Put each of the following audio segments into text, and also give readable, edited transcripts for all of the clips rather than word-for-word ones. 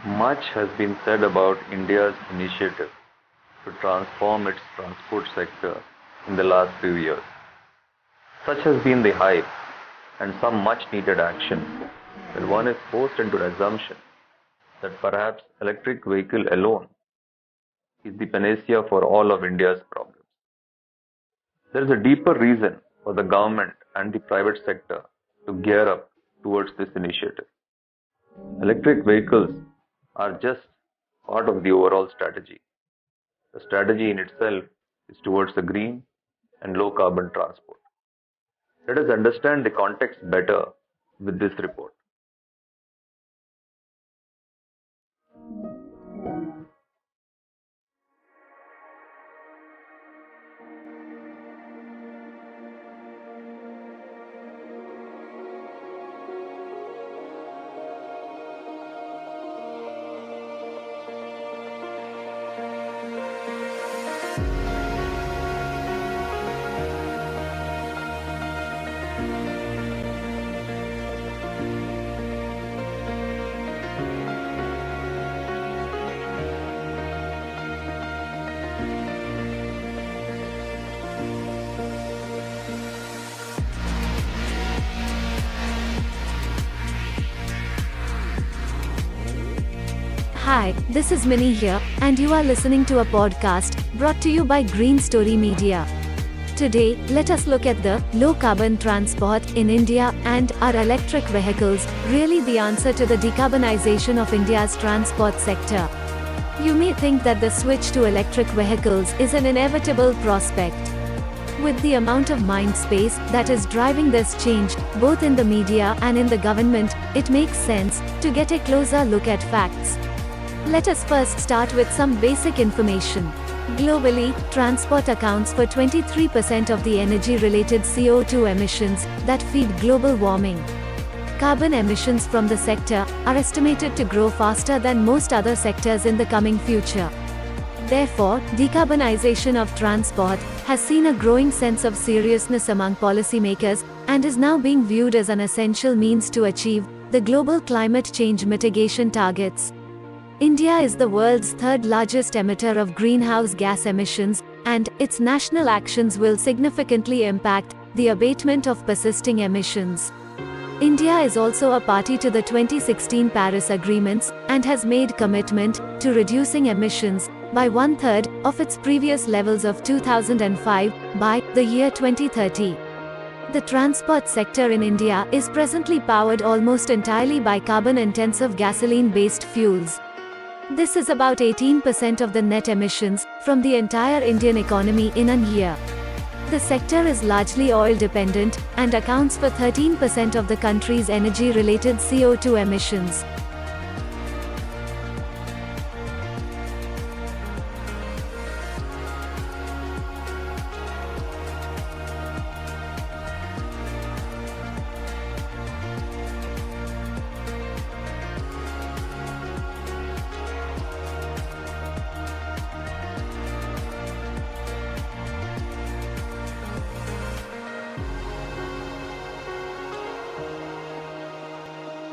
Much has been said about India's initiative to transform its transport sector in the last few years. Such has been the hype and some much needed action that one is forced into the assumption that perhaps electric vehicle alone is the panacea for all of India's problems. There is a deeper reason for the government and the private sector to gear up towards this initiative. Electric vehicles are just part of the overall strategy. The strategy in itself is towards a green and low carbon transport. Let us understand the context better with this report. Hi, this is Minnie here, and you are listening to a podcast brought to you by Green Story Media. Today, let us look at the low carbon transport in India and are electric vehicles really the answer to the decarbonization of India's transport sector? You may think that the switch to electric vehicles is an inevitable prospect. With the amount of mind space that is driving this change, both in the media and in the government, it makes sense to get a closer look at facts. Let us first start with some basic information. Globally, transport accounts for 23% of the energy-related CO2 emissions that feed global warming. Carbon emissions from the sector are estimated to grow faster than most other sectors in the coming future. Therefore, decarbonization of transport has seen a growing sense of seriousness among policymakers and is now being viewed as an essential means to achieve the global climate change mitigation targets. India is the world's third largest emitter of greenhouse gas emissions, and its national actions will significantly impact the abatement of persisting emissions. India is also a party to the 2016 Paris Agreements and has made commitment to reducing emissions by one-third of its previous levels of 2005 by the year 2030. The transport sector in India is presently powered almost entirely by carbon-intensive gasoline-based fuels. This is about 18% of the net emissions from the entire Indian economy in a year. The sector is largely oil-dependent and accounts for 13% of the country's energy-related CO2 emissions.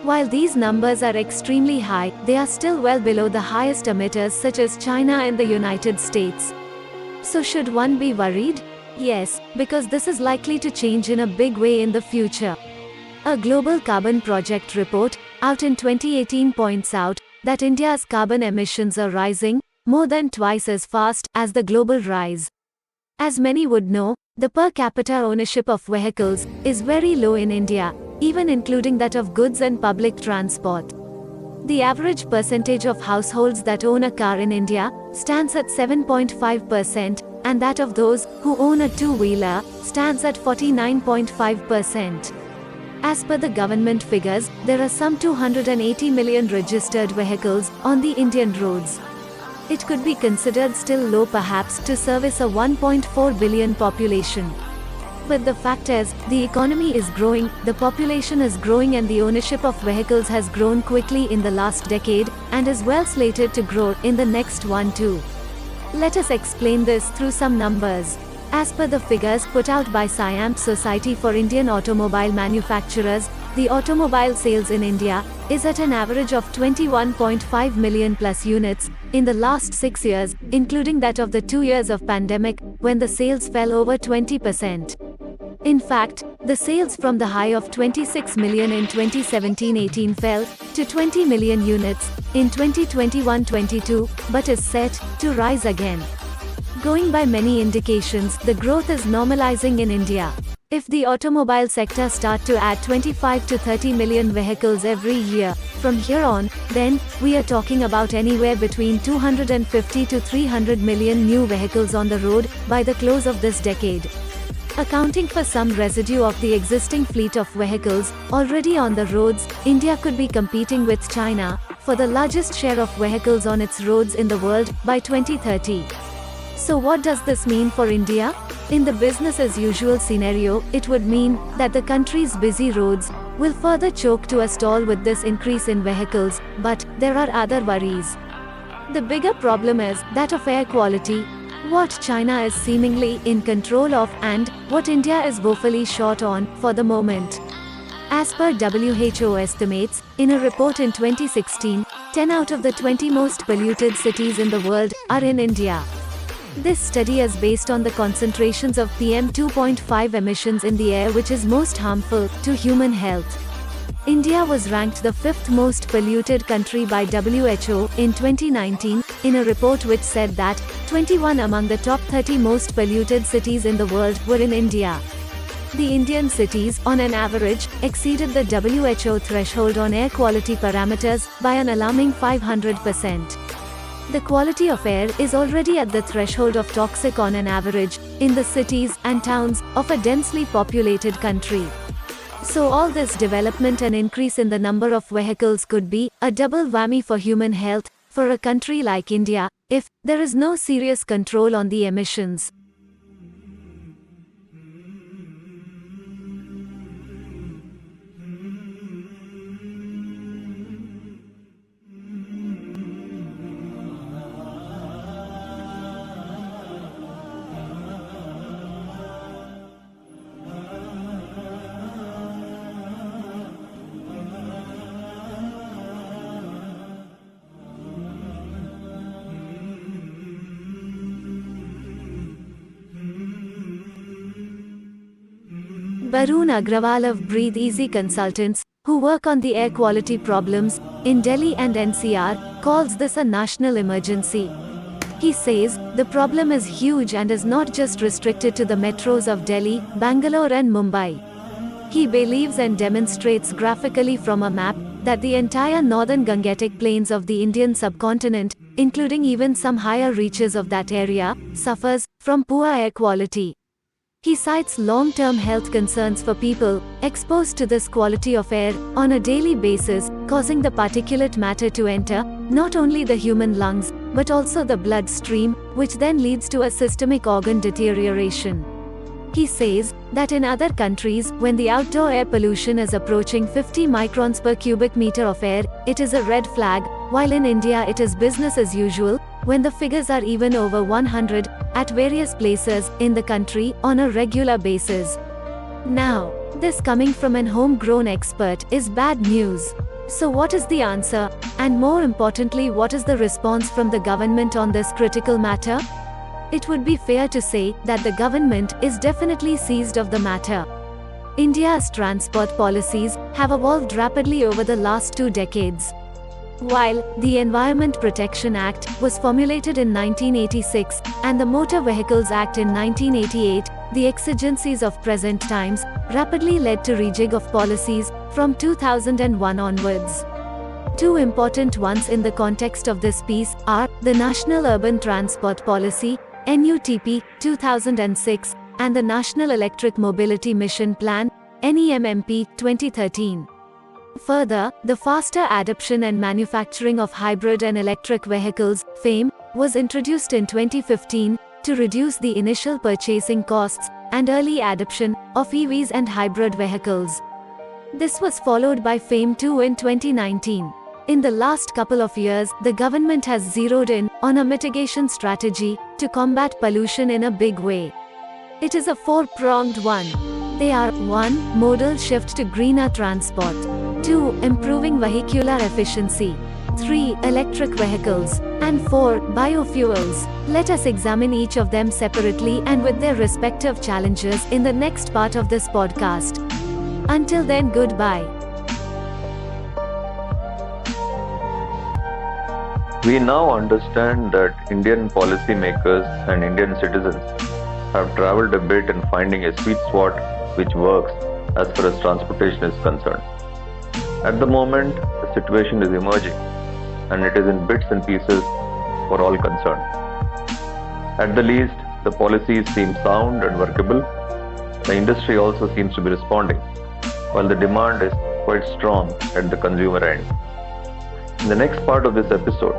While these numbers are extremely high, they are still well below the highest emitters such as China and the United States. So should one be worried? Yes, because this is likely to change in a big way in the future. A Global Carbon Project report, out in 2018 points out that India's carbon emissions are rising more than twice as fast as the global rise. As many would know, the per capita ownership of vehicles is very low in India, even including that of goods and public transport. The average percentage of households that own a car in India stands at 7.5%, and that of those who own a two-wheeler stands at 49.5%. As per the government figures, there are some 280 million registered vehicles on the Indian roads. It could be considered still low perhaps to service a 1.4 billion population. But the fact is, the economy is growing, the population is growing, and the ownership of vehicles has grown quickly in the last decade, and is well slated to grow in the next one too. Let us explain this through some numbers. As per the figures put out by SIAM Society for Indian Automobile Manufacturers, the automobile sales in India is at an average of 21.5 million plus units in the last 6 years, including that of the 2 years of pandemic, when the sales fell over 20%. In fact, the sales from the high of 26 million in 2017-18 fell to 20 million units in 2021-22, but is set to rise again. Going by many indications, the growth is normalizing in India. If the automobile sector start to add 25 to 30 million vehicles every year from here on, then we are talking about anywhere between 250 to 300 million new vehicles on the road by the close of this decade. Accounting for some residue of the existing fleet of vehicles already on the roads, India could be competing with China for the largest share of vehicles on its roads in the world by 2030. So what does this mean for India? In the business as usual scenario, it would mean that the country's busy roads will further choke to a stall with this increase in vehicles, but there are other worries. The bigger problem is that of air quality, what China is seemingly in control of and what India is woefully short on for the moment. As per WHO estimates, in a report in 2016, 10 out of the 20 most polluted cities in the world are in India. This study is based on the concentrations of PM 2.5 emissions in the air which is most harmful to human health. India was ranked the 5th most polluted country by WHO in 2019, in a report which said that 21 among the top 30 most polluted cities in the world were in India. The Indian cities, on an average, exceeded the WHO threshold on air quality parameters by an alarming 500%. The quality of air is already at the threshold of toxic on an average, in the cities and towns of a densely populated country. So all this development and increase in the number of vehicles could be a double whammy for human health, for a country like India, if there is no serious control on the emissions. Barun Agrawal of Breathe Easy Consultants, who work on the air quality problems in Delhi and NCR, calls this a national emergency. He says, the problem is huge and is not just restricted to the metros of Delhi, Bangalore and Mumbai. He believes and demonstrates graphically from a map that the entire northern Gangetic plains of the Indian subcontinent, including even some higher reaches of that area, suffers from poor air quality. He cites long-term health concerns for people exposed to this quality of air on a daily basis, causing the particulate matter to enter not only the human lungs, but also the bloodstream, which then leads to a systemic organ deterioration. He says that in other countries, when the outdoor air pollution is approaching 50 microns per cubic meter of air, it is a red flag, while in India it is business as usual, when the figures are even over 100 at various places in the country on a regular basis. Now, this coming from an homegrown expert is bad news. So what is the answer? And more importantly, what is the response from the government on this critical matter? It would be fair to say that the government is definitely seized of the matter. India's transport policies have evolved rapidly over the last 2 decades. While the Environment Protection Act was formulated in 1986 and the Motor Vehicles Act in 1988, the exigencies of present times rapidly led to rejig of policies from 2001 onwards. 2 important ones in the context of this piece are the National Urban Transport Policy (NUTP) 2006 and the National Electric Mobility Mission Plan (NEMMP) 2013. Further, the faster adoption and manufacturing of hybrid and electric vehicles (FAME) was introduced in 2015 to reduce the initial purchasing costs and early adoption of EVs and hybrid vehicles. This was followed by FAME 2 in 2019. In the last couple of years, the government has zeroed in on a mitigation strategy to combat pollution in a big way. It is a 4-pronged one. They are 1. Modal shift to greener transport. 2. Improving vehicular efficiency. 3. Electric vehicles. And 4. Biofuels. Let us examine each of them separately and with their respective challenges in the next part of this podcast. Until then, goodbye. We now understand that Indian policymakers and Indian citizens have traveled a bit in finding a sweet spot which works as far as transportation is concerned. At the moment, the situation is emerging and it is in bits and pieces for all concerned. At the least, the policies seem sound and workable. The industry also seems to be responding, while the demand is quite strong at the consumer end. In the next part of this episode,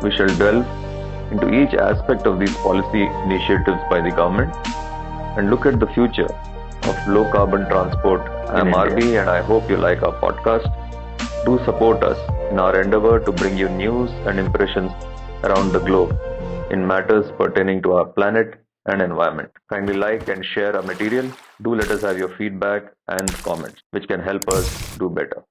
we shall delve into each aspect of these policy initiatives by the government and look at the future of low carbon transport. I'm RB and I hope you like our podcast. Do support us in our endeavor to bring you news and impressions around the globe in matters pertaining to our planet and environment. Kindly like and share our material. Do let us have your feedback and comments, which can help us do better.